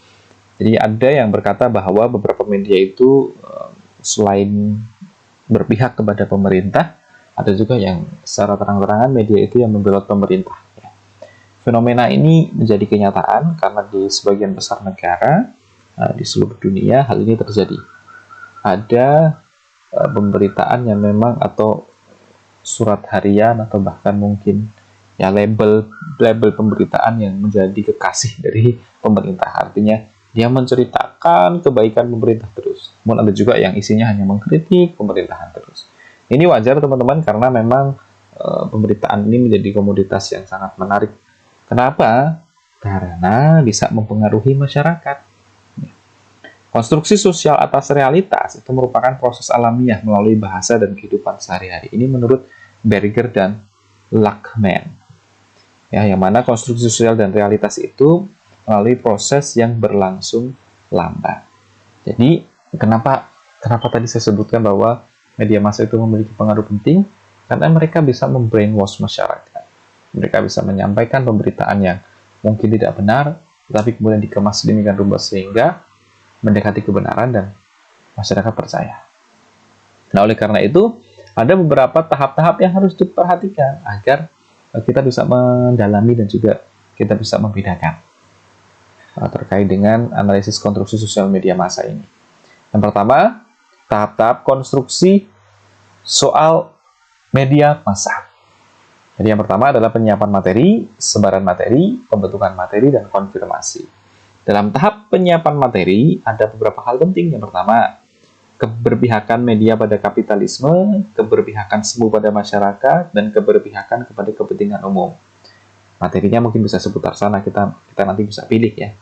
Jadi ada yang berkata bahwa beberapa media itu selain berpihak kepada pemerintah, ada juga yang secara terang-terangan media itu yang membelot pemerintah. Fenomena ini menjadi kenyataan karena di sebagian besar negara di seluruh dunia hal ini terjadi. Ada pemberitaan yang memang atau surat harian atau bahkan mungkin ya label pemberitaan yang menjadi kekasih dari pemerintah. Artinya dia menceritakan kebaikan pemerintah terus. Namun ada juga yang isinya hanya mengkritik pemerintahan terus. Ini wajar teman-teman karena memang pemberitaan ini menjadi komoditas yang sangat menarik. Kenapa? Karena bisa mempengaruhi masyarakat. Konstruksi sosial atas realitas itu merupakan proses alamiah melalui bahasa dan kehidupan sehari-hari. Ini menurut Berger dan Lachman. Ya, yang mana konstruksi sosial dan realitas itu melalui proses yang berlangsung lambat. Jadi, kenapa tadi saya sebutkan bahwa media massa itu memiliki pengaruh penting? Karena mereka bisa membrainwash masyarakat. Mereka bisa menyampaikan pemberitaan yang mungkin tidak benar, tetapi kemudian dikemas sedemikian rupa sehingga mendekati kebenaran dan masyarakat percaya. Nah, oleh karena itu, ada beberapa tahap-tahap yang harus diperhatikan agar kita bisa mendalami dan juga kita bisa membedakan terkait dengan analisis konstruksi sosial media massa ini. Yang pertama, tahap-tahap konstruksi soal media massa. Jadi yang pertama adalah penyiapan materi, sebaran materi, pembentukan materi, dan konfirmasi. Dalam tahap penyiapan materi, ada beberapa hal penting. Yang pertama, keberpihakan media pada kapitalisme, keberpihakan semu pada masyarakat, dan keberpihakan kepada kepentingan umum. Materinya mungkin bisa seputar sana, kita nanti bisa pilih ya.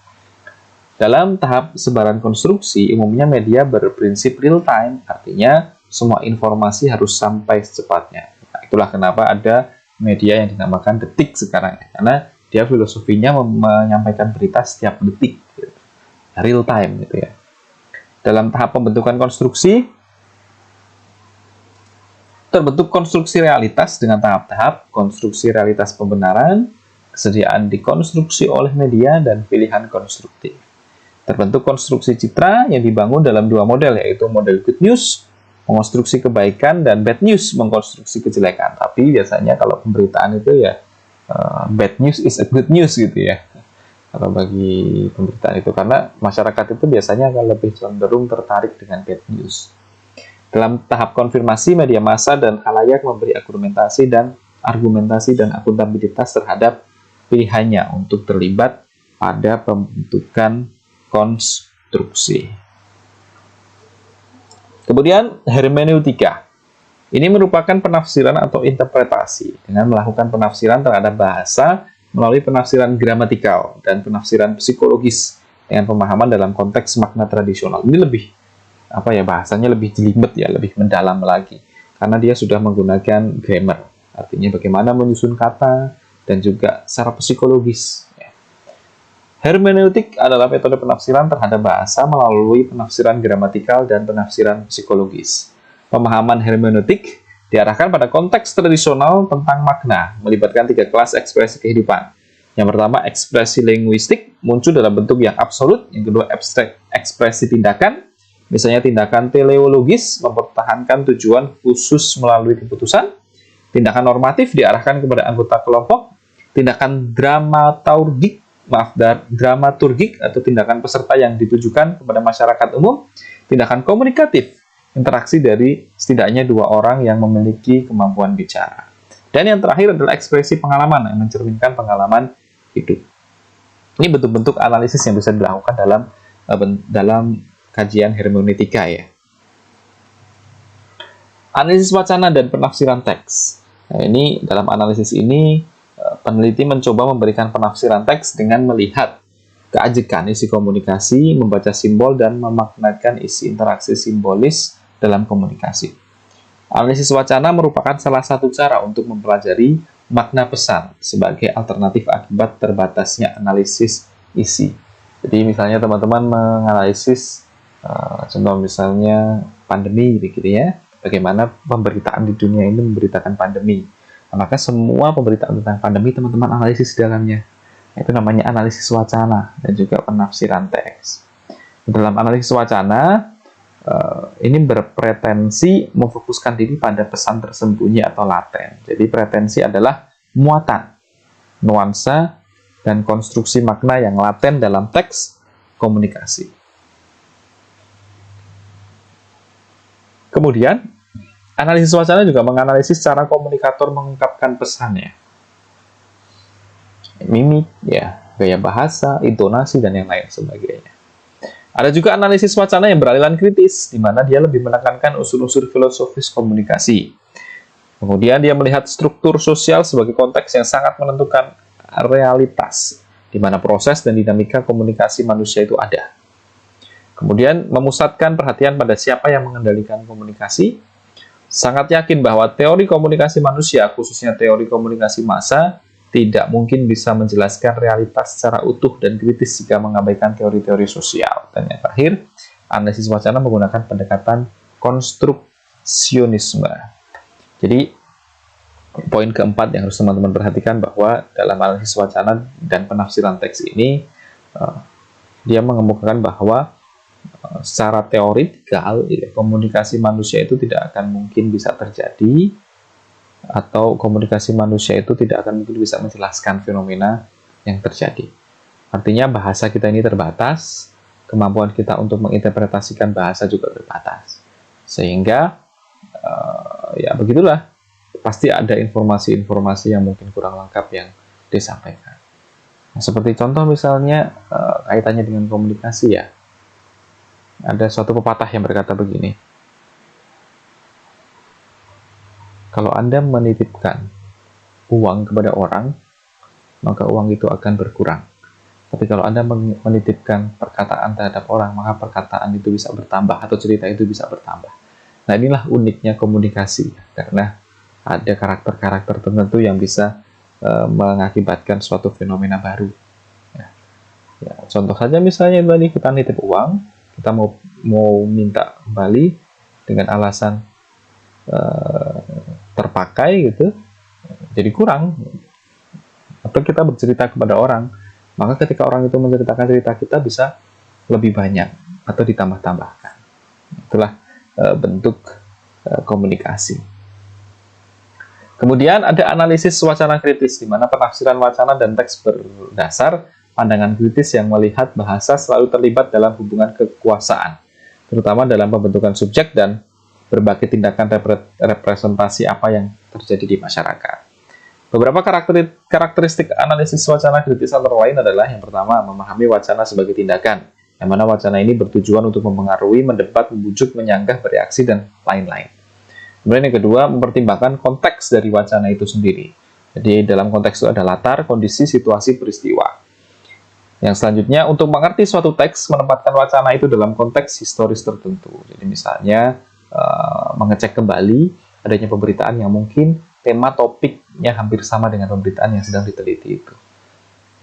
Dalam tahap sebaran konstruksi, umumnya media berprinsip real time, artinya semua informasi harus sampai secepatnya. Nah, itulah kenapa ada media yang dinamakan Detik sekarang, karena dia filosofinya menyampaikan berita setiap detik, gitu. Real time gitu ya. Dalam tahap pembentukan konstruksi, terbentuk konstruksi realitas dengan tahap-tahap konstruksi realitas pembenaran, kesediaan dikonstruksi oleh media, dan pilihan konstruktif. Terbentuk konstruksi citra yang dibangun dalam dua model, yaitu model good news, mengonstruksi kebaikan, dan bad news, mengkonstruksi kejelekan. Tapi biasanya kalau pemberitaan itu ya bad news is a good news gitu ya. Kalau bagi pemberitaan itu, karena masyarakat itu biasanya akan lebih cenderung tertarik dengan bad news. Dalam tahap konfirmasi, media massa dan khalayak memberi argumentasi dan akuntabilitas terhadap pilihannya untuk terlibat pada pembentukan konstruksi. Kemudian hermeneutika. Ini merupakan penafsiran atau interpretasi dengan melakukan penafsiran terhadap bahasa melalui penafsiran gramatikal dan penafsiran psikologis dengan pemahaman dalam konteks makna tradisional. Ini lebih bahasanya lebih jelimet ya, lebih mendalam lagi karena dia sudah menggunakan grammar, artinya bagaimana menyusun kata dan juga secara psikologis. Hermeneutik adalah metode penafsiran terhadap bahasa melalui penafsiran gramatikal dan penafsiran psikologis. Pemahaman hermeneutik diarahkan pada konteks tradisional tentang makna, melibatkan 3 kelas ekspresi kehidupan. Yang pertama, ekspresi linguistik muncul dalam bentuk yang absolut. Yang kedua, ekspresi tindakan, misalnya tindakan teleologis, mempertahankan tujuan khusus melalui keputusan. Tindakan normatif diarahkan kepada anggota kelompok. Tindakan dramaturgik atau tindakan peserta yang ditujukan kepada masyarakat umum. Tindakan komunikatif, interaksi dari setidaknya 2 orang yang memiliki kemampuan bicara. Dan yang terakhir adalah ekspresi pengalaman yang mencerminkan pengalaman hidup. Ini bentuk-bentuk analisis yang bisa dilakukan dalam kajian hermeneutika ya. Analisis wacana dan penafsiran teks. Nah, ini dalam analisis ini peneliti mencoba memberikan penafsiran teks dengan melihat keajekan isi komunikasi, membaca simbol, dan memaknakan isi interaksi simbolis dalam komunikasi. Analisis wacana merupakan salah satu cara untuk mempelajari makna pesan sebagai alternatif akibat terbatasnya analisis isi. Jadi misalnya teman-teman menganalisis contoh misalnya pandemi gitu ya, bagaimana pemberitaan di dunia ini memberitakan pandemi. Nah, maka semua pemberitaan tentang pandemi teman-teman analisis di dalamnya. Itu namanya analisis wacana dan juga penafsiran teks. Dalam analisis wacana ini berpretensi memfokuskan diri pada pesan tersembunyi atau laten. Jadi pretensi adalah muatan, nuansa, dan konstruksi makna yang laten dalam teks komunikasi. Kemudian, analisis wacana juga menganalisis cara komunikator mengungkapkan pesannya. Mimik, ya, gaya bahasa, intonasi, dan yang lain sebagainya. Ada juga analisis wacana yang beraliran kritis, di mana dia lebih menekankan unsur-unsur filosofis komunikasi. Kemudian dia melihat struktur sosial sebagai konteks yang sangat menentukan realitas, di mana proses dan dinamika komunikasi manusia itu ada. Kemudian memusatkan perhatian pada siapa yang mengendalikan komunikasi, sangat yakin bahwa teori komunikasi manusia, khususnya teori komunikasi massa, tidak mungkin bisa menjelaskan realitas secara utuh dan kritis jika mengabaikan teori-teori sosial. Dan yang terakhir, analisis wacana menggunakan pendekatan konstruksionisme. Jadi, poin keempat yang harus teman-teman perhatikan bahwa dalam analisis wacana dan penafsiran teks ini, dia mengemukakan bahwa secara teoritikal, komunikasi manusia itu tidak akan mungkin bisa terjadi, atau komunikasi manusia itu tidak akan mungkin bisa menjelaskan fenomena yang terjadi. Artinya bahasa kita ini terbatas, kemampuan kita untuk menginterpretasikan bahasa juga terbatas. Sehingga, ya begitulah, pasti ada informasi-informasi yang mungkin kurang lengkap yang disampaikan. Nah, seperti contoh misalnya, kaitannya dengan komunikasi ya, ada suatu pepatah yang berkata begini, kalau Anda menitipkan uang kepada orang, maka uang itu akan berkurang. Tapi kalau Anda menitipkan perkataan terhadap orang, maka perkataan itu bisa bertambah atau cerita itu bisa bertambah. Nah, inilah uniknya komunikasi, karena ada karakter-karakter tertentu yang bisa mengakibatkan suatu fenomena baru. Ya, contoh saja misalnya tadi kita nitip uang, kita mau minta kembali dengan alasan terpakai gitu, jadi kurang. Atau kita bercerita kepada orang, maka ketika orang itu menceritakan cerita kita bisa lebih banyak atau ditambah-tambahkan. Itulah bentuk komunikasi. Kemudian ada analisis wacana kritis, di mana penafsiran wacana dan teks berdasar pandangan kritis yang melihat bahasa selalu terlibat dalam hubungan kekuasaan, terutama dalam pembentukan subjek dan berbagai tindakan representasi apa yang terjadi di masyarakat. Beberapa karakteristik analisis wacana kritis antara lain adalah yang pertama, memahami wacana sebagai tindakan, yang mana wacana ini bertujuan untuk mempengaruhi, mendebat, membujuk, menyanggah, bereaksi, dan lain-lain. Kemudian yang kedua, mempertimbangkan konteks dari wacana itu sendiri. Jadi dalam konteks itu ada latar, kondisi, situasi, peristiwa. Yang selanjutnya, untuk mengerti suatu teks, menempatkan wacana itu dalam konteks historis tertentu. Jadi misalnya, mengecek kembali adanya pemberitaan yang mungkin tema topiknya hampir sama dengan pemberitaan yang sedang diteliti itu.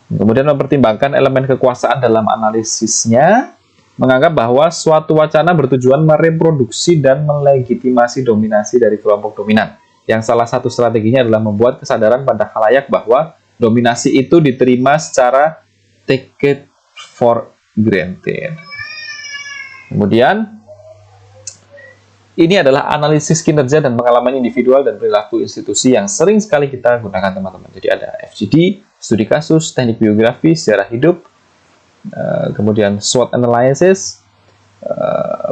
Kemudian mempertimbangkan elemen kekuasaan dalam analisisnya, menganggap bahwa suatu wacana bertujuan mereproduksi dan melegitimasi dominasi dari kelompok dominan. Yang salah satu strateginya adalah membuat kesadaran pada khalayak bahwa dominasi itu diterima secara take it for granted. Kemudian, ini adalah analisis kinerja dan pengalaman individual dan perilaku institusi yang sering sekali kita gunakan teman-teman. Jadi ada FGD, studi kasus, teknik biografi, sejarah hidup, kemudian SWOT analysis,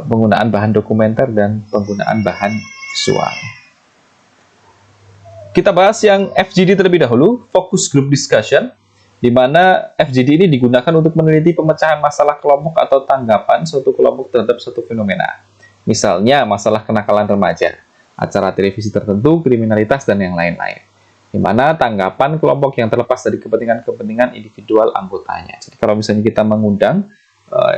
penggunaan bahan dokumenter, dan penggunaan bahan visual. Kita bahas yang FGD terlebih dahulu, focus group discussion, di mana FGD ini digunakan untuk meneliti pemecahan masalah kelompok atau tanggapan suatu kelompok terhadap suatu fenomena. Misalnya, masalah kenakalan remaja, acara televisi tertentu, kriminalitas, dan yang lain-lain. Di mana tanggapan kelompok yang terlepas dari kepentingan-kepentingan individual anggotanya. Jadi kalau misalnya kita mengundang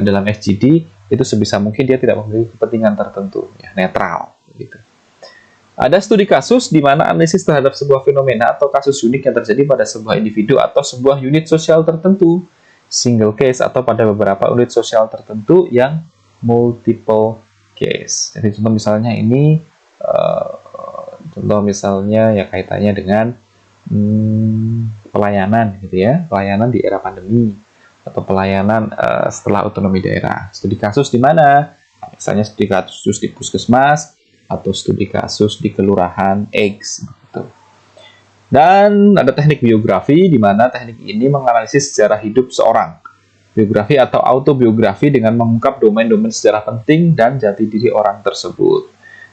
dalam FGD, itu sebisa mungkin dia tidak memiliki kepentingan tertentu, ya, netral. Gitu. Ada studi kasus di mana analisis terhadap sebuah fenomena atau kasus unik yang terjadi pada sebuah individu atau sebuah unit sosial tertentu, single case, atau pada beberapa unit sosial tertentu yang multiple case. Jadi contoh misalnya ini, contoh misalnya ya kaitannya dengan pelayanan gitu ya, pelayanan di era pandemi atau pelayanan setelah otonomi daerah. Studi kasus di mana? Misalnya studi kasus di puskesmas atau studi kasus di kelurahan X gitu. Dan ada teknik biografi di mana teknik ini menganalisis sejarah hidup seorang. Biografi atau autobiografi dengan mengungkap domain-domain sejarah penting dan jati diri orang tersebut.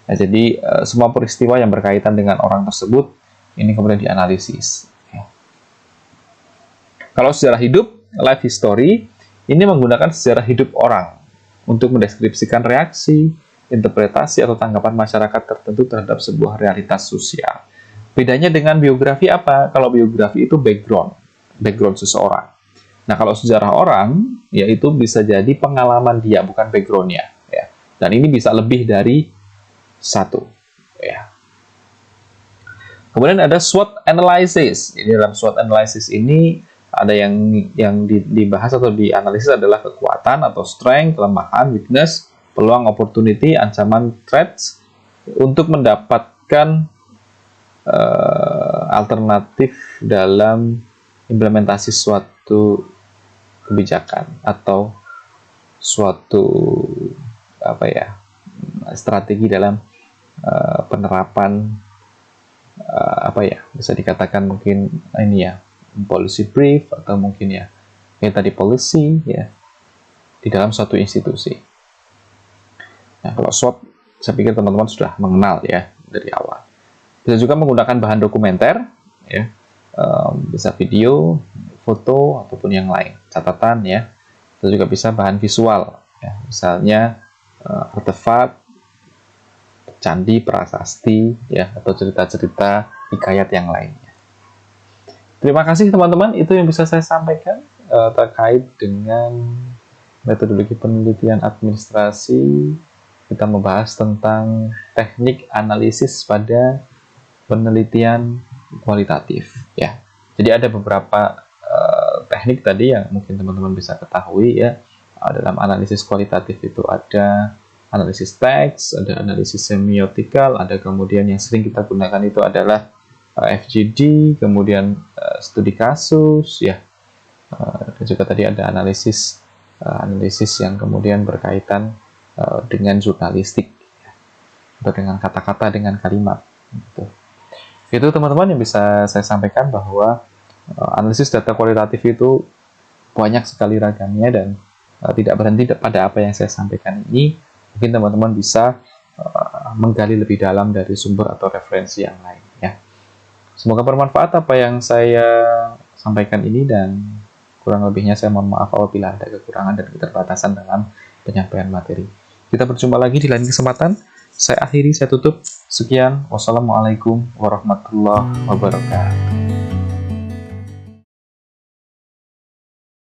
Nah, jadi semua peristiwa yang berkaitan dengan orang tersebut ini kemudian dianalisis. Kalau sejarah hidup, life history, ini menggunakan sejarah hidup orang untuk mendeskripsikan reaksi, interpretasi atau tanggapan masyarakat tertentu terhadap sebuah realitas sosial. Bedanya dengan biografi apa? Kalau biografi itu background seseorang. Nah, kalau sejarah orang, yaitu bisa jadi pengalaman dia, bukan background-nya. Ya. Dan ini bisa lebih dari satu. Ya. Kemudian ada SWOT analysis. Jadi dalam SWOT analysis ini ada yang dibahas atau dianalisis adalah kekuatan atau strength, kelemahan, weakness, peluang, opportunity, ancaman, threats, untuk mendapatkan alternatif dalam implementasi suatu kebijakan atau suatu strategi dalam penerapan bisa dikatakan mungkin ini ya, policy brief atau mungkin ya tadi policy ya di dalam suatu institusi. Nah, kalau SWOT, saya pikir teman-teman sudah mengenal ya dari awal. Bisa juga menggunakan bahan dokumenter, ya, bisa video, foto, ataupun yang lain, catatan ya. Itu juga bisa bahan visual, ya. Misalnya artefak, candi, prasasti, ya, atau cerita-cerita hikayat yang lainnya. Terima kasih teman-teman, itu yang bisa saya sampaikan terkait dengan metodologi penelitian administrasi. Kita membahas tentang teknik analisis pada penelitian kualitatif ya. Jadi ada beberapa teknik tadi yang mungkin teman-teman bisa ketahui ya. Dalam analisis kualitatif itu ada analisis teks, ada analisis semiotikal, ada kemudian yang sering kita gunakan itu adalah FGD, kemudian studi kasus ya. Dan juga tadi ada analisis yang kemudian berkaitan dengan jurnalistik atau dengan kata-kata, dengan kalimat gitu. Itu teman-teman yang bisa saya sampaikan, bahwa analisis data kualitatif itu banyak sekali ragamnya dan tidak berhenti pada apa yang saya sampaikan ini. Mungkin teman-teman bisa menggali lebih dalam dari sumber atau referensi yang lain ya. Semoga bermanfaat apa yang saya sampaikan ini, dan kurang lebihnya saya mohon maaf apabila ada kekurangan dan keterbatasan dalam penyampaian materi. Kita berjumpa lagi di lain kesempatan. Saya akhiri, saya tutup. Sekian, wassalamualaikum warahmatullahi wabarakatuh.